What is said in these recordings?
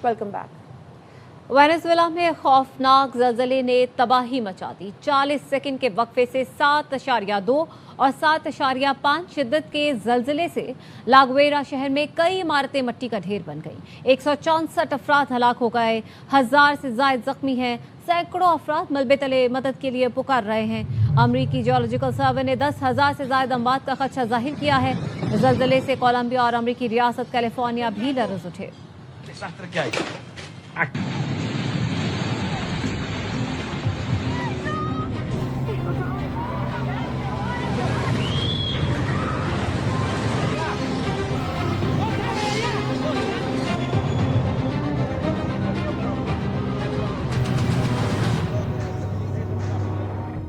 Welcome back. Venezuela में खौफनाक ज़लज़ले ने तबाही मचा दी। 40 सेकंड के वक्फे से 7.2 और 7.5 शिद्दत के ज़लज़ले से लागुएरा शहर में कई इमारतें मिट्टी का ढेर बन गईं। 164 अफराद हलाक हो गए, 1000 से ज़ायद जख्मी हैं। सैकड़ों अफराद मलबे तले मदद के लिए पुकार रहे हैं। अमरीकी जियोलॉजिकल सर्वे ने 10,000 से ज़ायद अमवात का खदशा जाहिर किया है। ज़लज़ले से कोलंबिया और अमरीकी रियासत कैलिफोर्निया भी लरज़ उठे।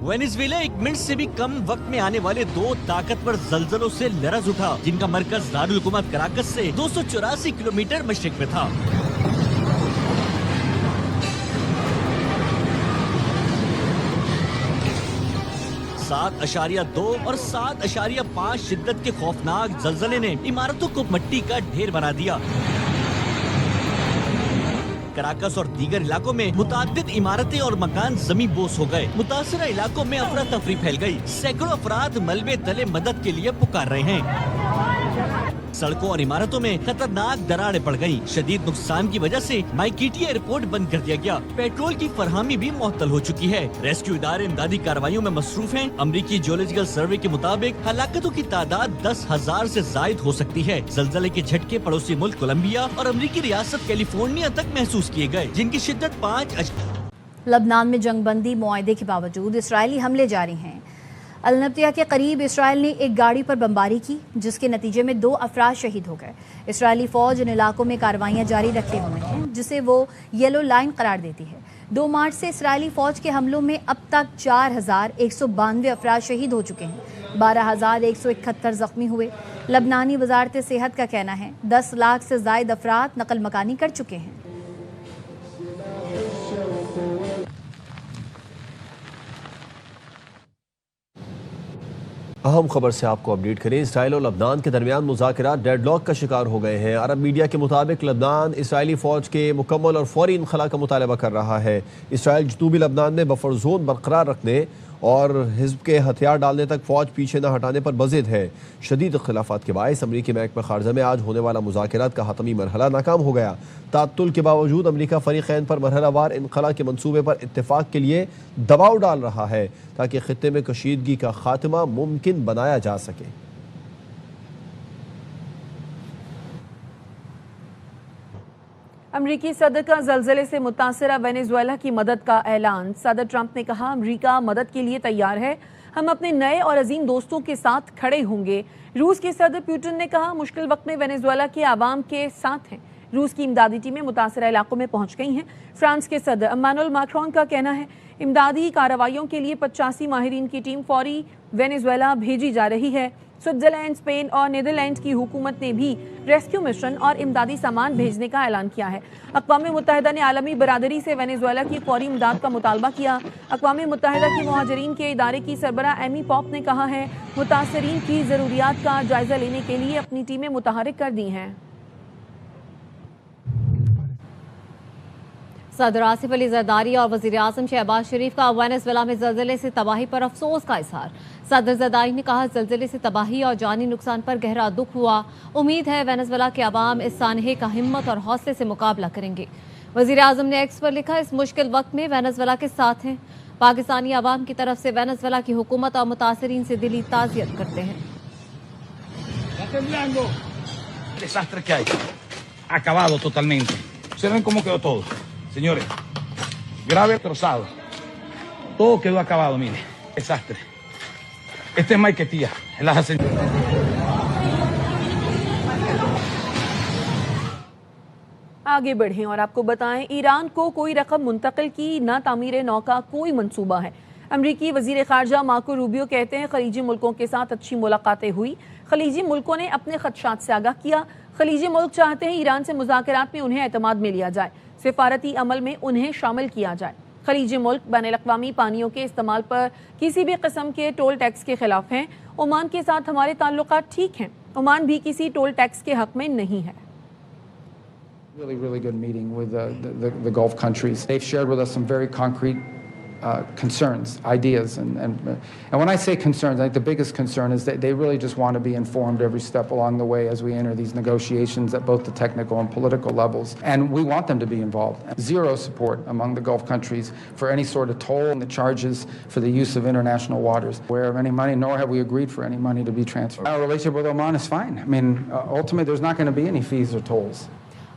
वेनेजुएला 1 मिनट से भी कम वक्त में आने वाले 2 ताकतवर जलजलों से लरज उठा, जिनका मरकज दारुल हुकूमत कराकस से 284 किलोमीटर मशरिक में था। सात 7.2 और 7.5 शिद्दत के खौफनाक जलजले ने इमारतों को मिट्टी का ढेर बना दिया। कराकस और दीगर इलाकों में मुताद्दिद इमारतें और मकान जमीन बोस हो गए। मुतासरा इलाकों में अफरा तफरी फैल गई। सैकड़ों अफराद मलबे तले मदद के लिए पुकार रहे हैं। सड़कों और इमारतों में खतरनाक दरारें पड़ गयी। शदीद नुकसान की वजह से माइकीटिया एयरपोर्ट बंद कर दिया गया। पेट्रोल की फरहमी भी मुअत्तल हो चुकी है। रेस्क्यू इदारे इमदादी कार्रवाइयों में मसरूफ हैं। अमरीकी जियोलॉजिकल सर्वे के मुताबिक हलाकतों की तादाद 10,000 से जायद हो सकती है। जलजले के झटके पड़ोसी मुल्क कोलंबिया और अमरीकी रियासत कैलिफोर्निया तक महसूस किए गए, जिनकी शिद्दत 5। लबनान में जंगबंदी मुआहदे के बावजूद इसराइली हमले जारी हैं। अलनब्तिया के करीब इसराइल ने एक गाड़ी पर बमबारी की, जिसके नतीजे में 2 अफराद शहीद हो गए। इसराइली फौज इन इलाकों में कार्रवाइयां जारी रखे हुए हैं, जिसे वो येलो लाइन करार देती है। 2 मार्च से इसराइली फौज के हमलों में अब तक 4,192 अफराद शहीद हो चुके हैं। 12,171 जख्मी हुए। लबनानी वजारत सेहत का कहना है 10 लाख से जायद अफराद नकल मकानी कर चुके हैं। अहम खबर से आपको अपडेट करें। इसराइल और लबनान के दरमियान मुज़ाकरात डेडलॉक का शिकार हो गए हैं। अरब मीडिया के मुताबिक लबनान इसराइली फ़ौज के मुकम्मल और फौरी इनखला का मुतालबा कर रहा है। इसराइल जनूबी लबनान में बफर जोन बरकरार रखने और हिज़्ब के हथियार डालने तक फ़ौज पीछे न हटाने पर बज़िद है। शदीद इख्तिलाफ़ात के बायस अमरीकी महकमा ख़ारजा में आज होने वाला मुज़ाकरात का हतमी मरहला नाकाम हो गया। तात्तुल के बावजूद अमरीका फ़रीक़ैन पर मरहलावार इनखला के मंसूबे पर इत्तेफ़ाक़ के लिए दबाव डाल रहा है, ताकि ख़ित्ते में कशीदगी का ख़ात्मा मुमकिन बनाया जा सके। अमरीकी सदर का ज़लज़ले से मुतासरा वेनेजुएला की मदद का ऐलान। सदर ट्रंप ने कहा, अमरीका मदद के लिए तैयार है, हम अपने नए और अजीम दोस्तों के साथ खड़े होंगे। रूस के सदर पुतिन ने कहा, मुश्किल वक्त में वेनेजुएला के आवाम के साथ हैं। रूस की इमदादी टीमें मुतासरा इलाकों में पहुंच गई हैं। फ्रांस के सदर इमानुएल मैक्रोन का कहना है, इमदादी कार्रवाइयों के लिए 85 माहिरीन की टीम फौरी वेनेजुएला भेजी जा रही है। स्विट्जरलैंड, स्पेन और नीदरलैंड की हुकूमत ने भी रेस्क्यू मिशन और इमदादी सामान भेजने का ऐलान किया है। अक़वाम मुत्तहिदा ने आलमी बरादरी से वेनेजुएला की फौरी इमदाद का मुतालबा किया। अक़वाम मुत्तहिदा की मुहाजिरीन के इदारे की सरबराह एमी पॉप ने कहा है, मुतासरीन की ज़रूरियात का जायजा लेने के लिए अपनी टीमें मुतहरिक कर दी हैं। सदर आसिफ अली जरदारी और वज़ीर आज़म शहबाज शरीफ का वेनेजुएला में ज़लज़ले से तबाही पर अफसोस का इज़हार। सदर जरदारी ने कहा, ज़लज़ले से तबाही और जानी नुकसान पर गहरा दुख हुआ। उम्मीद है वेनेजुएला के अवाम इस सानहे का हिम्मत और हौसले से मुकाबला करेंगे। वज़ीर आज़म ने एक्स पर लिखा, इस मुश्किल वक्त में वेनेजुएला के साथ हैं। पाकिस्तानी अवाम की तरफ से वेनेजुएला की हुकूमत और मुतासरीन से दिली ताज़ियत करते हैं। Señores, grave destrozado. Todo quedó acabado, mire. Desastre. Este es Maiquetía, en las आगे बढ़ें और आपको बताएं, ईरान को कोई रकम मुंतकिल की न तामीर नौ का कोई मंसूबा है। अमरीकी वजीर खारजा मार्को रूबियो कहते हैं, खलीजी मुल्कों के साथ अच्छी मुलाकातें हुई। खलीजी मुल्कों ने अपने खदशात से आगाह किया। खलीजी मुल्क चाहते हैं ईरान से मुज़ाकरात में उन्हें एतमाद में लिया जाए, सिफारती अमल में उन्हें शामिल किया जाए। खलीजी मुल्क बैनुल-अक़वामी पानियों के इस्तेमाल पर किसी भी किस्म के टोल टैक्स के खिलाफ हैं। ओमान के साथ हमारे ताल्लुकात ठीक हैं। ओमान भी किसी टोल टैक्स के हक में नहीं है। Really good meeting with the Gulf countries. They've shared with us some very concrete concerns, ideas, and when I say concerns, I think the biggest concern is that they really just want to be informed every step along the way as we enter these negotiations at both the technical and political levels, and we want them to be involved. Zero support among the Gulf countries for any sort of toll and the charges for the use of international waters. Aware of any money, nor have we agreed for any money to be transferred. Our relationship with Oman is fine. I mean, ultimately, there's not going to be any fees or tolls.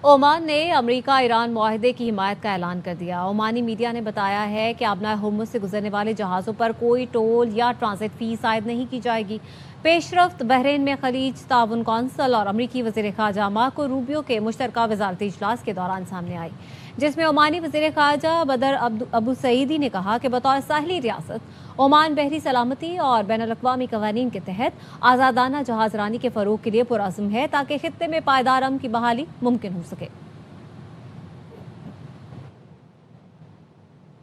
Oman ने America Iran मुआहदे की हिमायत का ऐलान कर दिया। Omani media ने बताया है कि आबना हुर्मुज़ से गुजरने वाले जहाज़ों पर कोई टोल या ट्रांजिट फीस आयद नहीं की जाएगी। पेशरफ्त बहरीन में खलीज ताउन कौंसिल और अमरीकी वज़ीर ख़ारजा मार्को रूबियो के मुश्तरका वज़ारती इजलास के दौरान सामने आई, जिसमें ओमानी वज़ीर ख़ारजा बदर अबू सईदी ने कहा कि बतौर साहली रियासत ओमान बहरी सलामती और बैनुल-अक़वामी क़वानीन के तहत आज़ादाना जहाज़रानी के फ़रोग़ के लिए पुरअज़्म है ताकि ख़ित्ते में पायदार अमन की बहाली मुमकिन हो सके।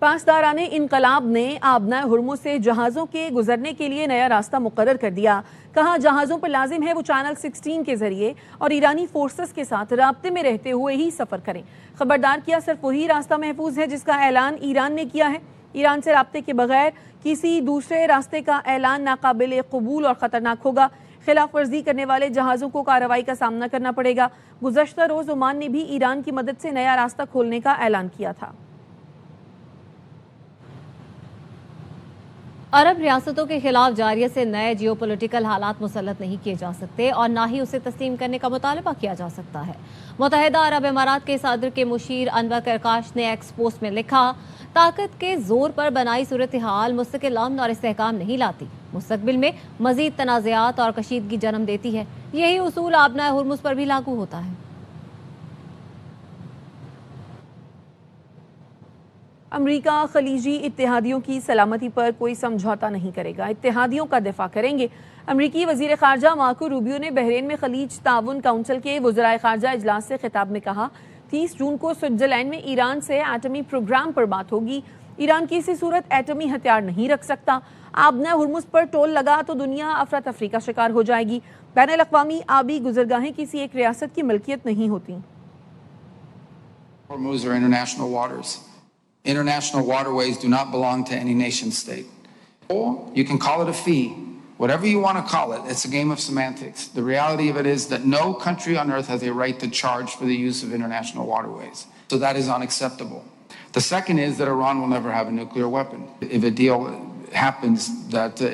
पासदाराने इनकलाब ने आबना हुर्मुज़ से जहाज़ों के गुजरने के लिए नया रास्ता मुकर्रर कर दिया। कहा जहाज़ों पर लाजिम है वो चैनल 16 के जरिए और ईरानी फोर्सेस के साथ राब्ते में रहते हुए ही सफ़र करें। खबरदार किया सिर्फ वही रास्ता महफूज है जिसका ऐलान ईरान ने किया है। ईरान से राब्ते के बगैर किसी दूसरे रास्ते का ऐलान नाकाबिल कबूल और ख़तरनाक होगा। खिलाफ वर्जी करने वाले जहाज़ों को कार्रवाई का सामना करना पड़ेगा। गुज़श्ता रोज़ ओमान ने भी ईरान की मदद से नया रास्ता खोलने का ऐलान किया था। अरब रियासतों के खिलाफ जारियत से नए जियोपॉलिटिकल हालात मुसल्लत नहीं किए जा सकते और ना ही उसे तस्लीम करने का मुतालबा किया जा सकता है। मुत्तहिदा अरब इमारात के सदर के मुशीर अनवर करकाश ने एक्स पोस्ट में लिखा, ताकत के जोर पर बनाई सूरत हाल मुस्तकिल अमन और इस्तेहकाम नहीं लाती, मुस्तकबिल में मजीद तनाज़ात और कशीदगी जन्म देती है। यही उसूल आबना हुर्मुज़ पर भी लागू होता है। अमरीका खलीजी इत्तेहादियों की सलामती पर कोई समझौता नहीं करेगा, इत्तेहादियों का दिफा करेंगे। अमरीकी वज़ीर ख़ारजा मार्को रूबियो ने बहरीन में खलीज ताउन काउंसिल के वज़राए ख़ारजा इजलास से खिताब में कहा, 30 जून को स्विट्ज़रलैंड में ईरान से एटमी प्रोग्राम पर बात होगी। ईरान किसी सूरत एटमी हथियार नहीं रख सकता। आबना हुर्मुज़ पर टोल लगा तो दुनिया अफरा तफरी का शिकार हो जाएगी। बैनुल-अक़वामी आबी गुज़रगाहें किसी एक रियासत की मिल्कियत नहीं होती। Hormuz are international waters. International waterways do not belong to any nation state. Or you can call it a fee, whatever you want to call it. It's a game of semantics. The reality of it is that no country on earth has a right to charge for the use of international waterways. So that is unacceptable. The second is that Iran will never have a nuclear weapon. If a deal happens that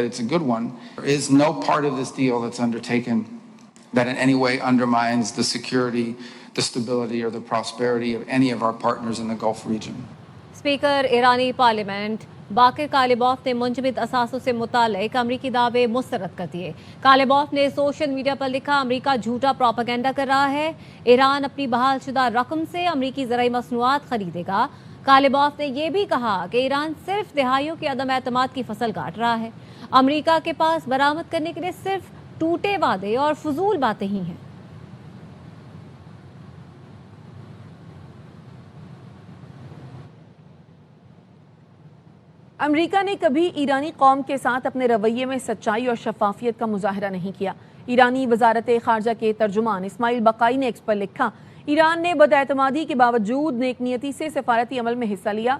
it's a good one, there is no part of this deal that's undertaken that in any way undermines the security, the stability or the prosperity of any of our partners in the Gulf region. Speaker ईरानी parliament Baqir Qalibaf ने मुंजमद असासों से मुतालिक अमरीकी दावे मुस्तरद कर दिए। कालिबॉफ ने सोशल मीडिया पर लिखा, अमरीका झूठा प्रोपेगेंडा कर रहा है, ईरान अपनी बहाल शुदा रकम से अमरीकी ज़राई मसनूआत खरीदेगा। कालिबॉफ ने यह भी कहा कि ईरान सिर्फ दिहाइयों के अदम एतमाद की फसल काट रहा है। अमरीका के पास बरामद करने के लिए सिर्फ टूटे वादे और फजूल बातें ही हैं। अमेरिका ने कभी ईरानी कौम के साथ अपने रवैये में सच्चाई और शफाफियत का मुजाहरा नहीं किया। ईरानी वजारत खारजा के तर्जुमान इस्माइल बकाई ने एक्स पर लिखा, ईरान ने बदएतमादी के बावजूद नेकनियती से सफारती अमल में हिस्सा लिया,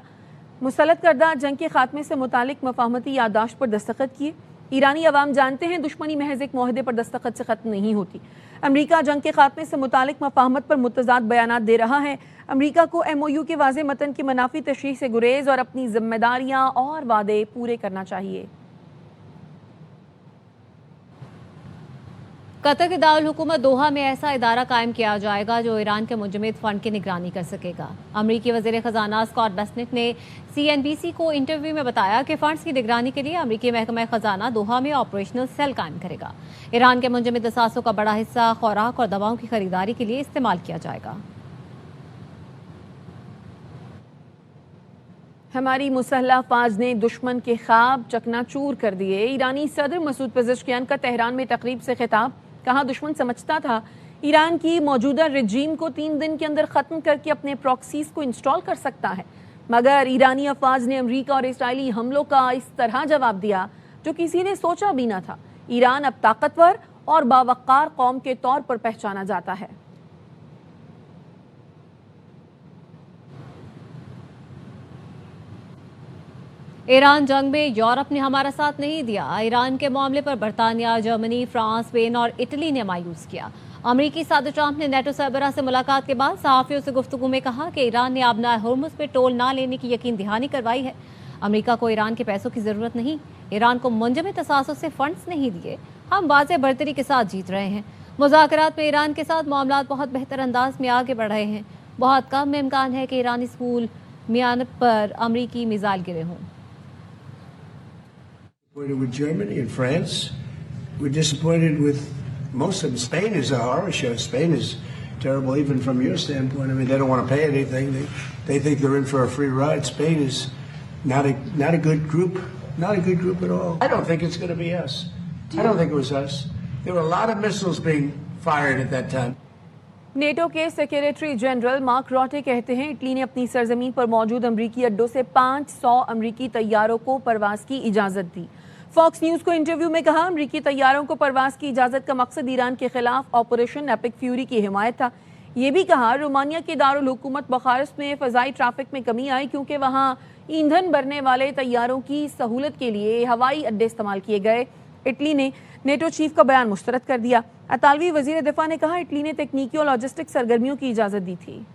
मुसल्लत करदा जंग के खात्मे से मुतालिक मफाहमती याददाश्त पर दस्तखत किए। ईरानी अवाम जानते हैं दुश्मनी महज एक मुआहदे पर दस्तखत से ख़त्म नहीं होती। अमेरिका जंग के खात्मे से मुतालिक मफाहमत पर मुतज़ाद बयानात दे रहा है। अमेरिका को MOU के वाज़े मतन की मनाफी तशरीह से गुरेज और अपनी जिम्मेदारियां और वादे पूरे करना चाहिए। कतर के दारुल हुकूमत दोहा में ऐसा इदारा कायम किया जाएगा जो ईरान के मुंजमद फंड की निगरानी कर सकेगा। अमरीकी वज़ीर ख़जाना स्कॉट बेसेंट ने CNBC को इंटरव्यू में बताया कि फंड्स की निगरानी के लिए अमरीकी महकमा ख़जाना दोहा में ऑपरेशनल सेल कायम करेगा। ईरान के मुंजमद असासों का बड़ा हिस्सा खुराक और दवाओं की खरीदारी के लिए इस्तेमाल किया जाएगा। हमारी मुसल्लह अफवाज ने दुश्मन के ख्वाब चकनाचूर कर दिए। ईरानी सदर मसूद पेज़ेश्कियान का तेहरान में तकरीब से खिताब, कहा दुश्मन समझता था ईरान की मौजूदा रजीम को 3 दिन के अंदर ख़त्म करके अपने प्रॉक्सीज को इंस्टॉल कर सकता है, मगर ईरानी अफवाज ने अमरीका और इसराइली हमलों का इस तरह जवाब दिया जो किसी ने सोचा भी ना था। ईरान अब ताकतवर और बावक़ार कौम के तौर पर पहचाना जाता है। ईरान जंग में यूरोप ने हमारा साथ नहीं दिया। ईरान के मामले पर बरतानिया, जर्मनी, फ्रांस, स्पेन और इटली ने मायूस किया। अमरीकी सदर ट्रंप ने नेटो सरबराह से मुलाकात के बाद सहाफियों से गुफ्तगू में कहा कि ईरान ने आबनाए हुर्मुज़ पे टोल ना लेने की यकीन दहानी करवाई है। अमरीका को ईरान के पैसों की ज़रूरत नहीं, ईरान को मुंजमद तसासुस से फंड्स नहीं दिए। हम वाज़ेह बढ़तरी के साथ जीत रहे हैं। मुज़ाकरात में ईरान के साथ मामलात बहुत बेहतर अंदाज में आगे बढ़ रहे हैं। बहुत कम इम्कान है कि ईरानी स्कूल मियानब पर अमरीकी मिसाइल गिरे हों। With Germany and France, we're disappointed with most of them. Spain is a horror show. Spain is terrible, even from your standpoint. I mean, they don't want to pay anything. They think they're in for a free ride. Spain is not a good group. Not a good group at all. I don't think it's going to be us. I don't think it was us. There were a lot of missiles being fired at that time. NATO के secretary general mark रॉटे कहते हैं Italy ने अपनी सरजमीन पर मौजूद अमरीकी अड्डों से 500 अमरीकी तैयारों को परवाज की इजाज़त दी। फॉक्स न्यूज़ को इंटरव्यू में कहा अमरीकी तैयारों को परवाज की इजाज़त का मकसद ईरान के खिलाफ ऑपरेशन एपिक फ्यूरी की हिमायत था। ये भी कहा रोमानिया के दारुल हुकूमत बुखारेस्ट में फ़ज़ाई ट्रैफिक में कमी आई क्योंकि वहाँ ईंधन भरने वाले तैयारों की सहूलत के लिए हवाई अड्डे इस्तेमाल किए गए। इटली ने नेटो चीफ का बयान मुस्तरद कर दिया। अतालवी वज़ीर दिफा ने कहा इटली ने तकनीकी और लॉजिस्टिक सरगर्मियों की इजाज़त दी थी।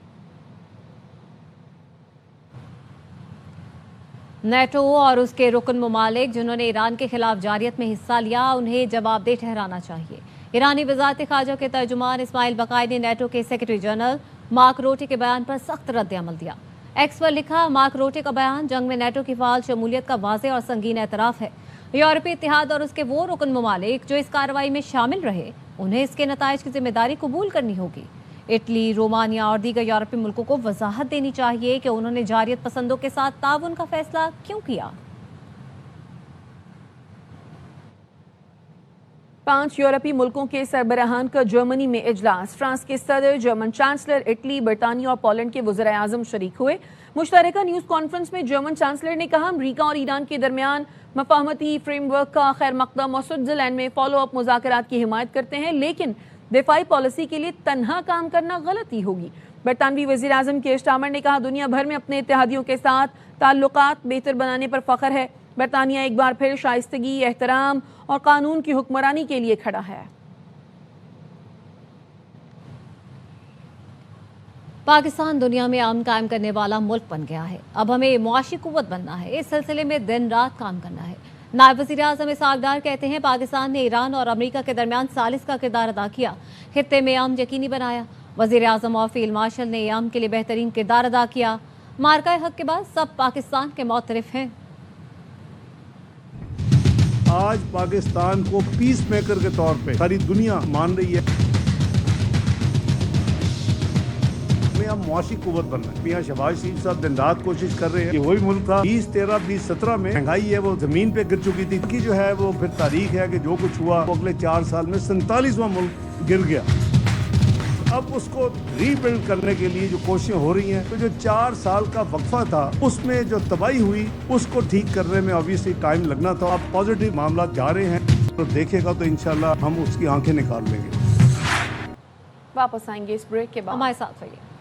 नेटो और उसके रुकन ममालिक जिन्होंने ईरान के खिलाफ जारियत में हिस्सा लिया उन्हें जवाबदेह ठहराना चाहिए। ईरानी वज़ारत ख़ारजा के तर्जुमान इस्माइल बकाई ने नेटो के सेक्रेटरी जनरल मार्क रोटे के बयान पर सख्त रद्द-ए-अमल दिया। एक्स पर लिखा मार्क रोटे का बयान जंग में नेटो की फ़ाल शमूलियत का वाज़ेह और संगीन एतराफ़ है। यूरोपीय इत्तेहाद और उसके वो रुकन ममालिक जो इस कार्रवाई में शामिल रहे उन्हें इसके नताइज की जिम्मेदारी कबूल करनी होगी। इटली, रोमानिया और दीगर यूरोपीय मुल्कों को वजाहत देनी चाहिए कि उन्होंने जारियत पसंदों के साथ ताउन का फैसला क्यों किया। 5 यूरोपीय मुल्कों के सरबराहान का जर्मनी में इजलास। फ्रांस के सदर, जर्मन चांसलर, इटली, बरतानिया और पोलैंड के वज़ीर आज़म शरीक हुए। मुश्तरका न्यूज़ कॉन्फ्रेंस में जर्मन चांसलर ने कहा अमरीका और ईरान के दरमियान मफाहमती फ्रेमवर्क का खैर मकदम और स्विट्ज़रलैंड में फॉलो अप मुज़ाकरात की हिमायत करते हैं, लेकिन दिफाई पॉलिसी के लिए तन्हा काम करना गलती होगी। बरतानवी वज़ीर आज़म कीर स्टारमर ने कहा दुनिया भर में अपने इत्तेहादियों के साथ ताल्लुकात बेहतर बनाने पर फ़ख्र है। बरतानिया एक बार फिर शाइस्तगी, एहतराम और कानून की हुक्मरानी के लिए खड़ा है। पाकिस्तान दुनिया में अमन कायम करने वाला मुल्क बन गया है। अब हमें मुआशी कुव्वत बनना है। इस सिलसिले में दिन रात काम करना है। नायब वज़ीर आज़म इसहाक़ डार कहते हैं पाकिस्तान ने ईरान और अमरीका के दरमियान सालिस का किरदार अदा किया, खित्ते में अमन यकीनी बनाया। वज़ीर आज़म और फील्ड मार्शल ने अमन के लिए बेहतरीन किरदार अदा किया। मार्का हक के बाद सब पाकिस्तान के मौतरफ हैं। आज पाकिस्तान को पीस मेकर के तौर पे सारी दुनिया मान रही है। हम मुआशी कुव्वत बनना है। मियां शहबाज शरीफ साहब दिन रात कोशिश कर रहे हैं कि वही मुल्क था 2013, 2017 में महंगाई है वो जमीन पे गिर चुकी थी कि जो है वो फिर तारीख है कि जो कुछ हुआ वो अगले 4 साल में 47वां मुल्क गिर गया। अब उसको रीबिल्ड करने के लिए जो कोशिशें हो रही हैं तो जो 4 साल का वक्फा था उसमें जो तबाही हुई उसको ठीक करने में ऑब्वियसली टाइम लगना था। अब पॉजिटिव मामला जा रहे हैं तो देखेगा तो इंशाल्लाह हम उसकी आंखें निकाल लेंगे। वापस आएंगे इस ब्रेक के बाद। हमारे साथ रहिए।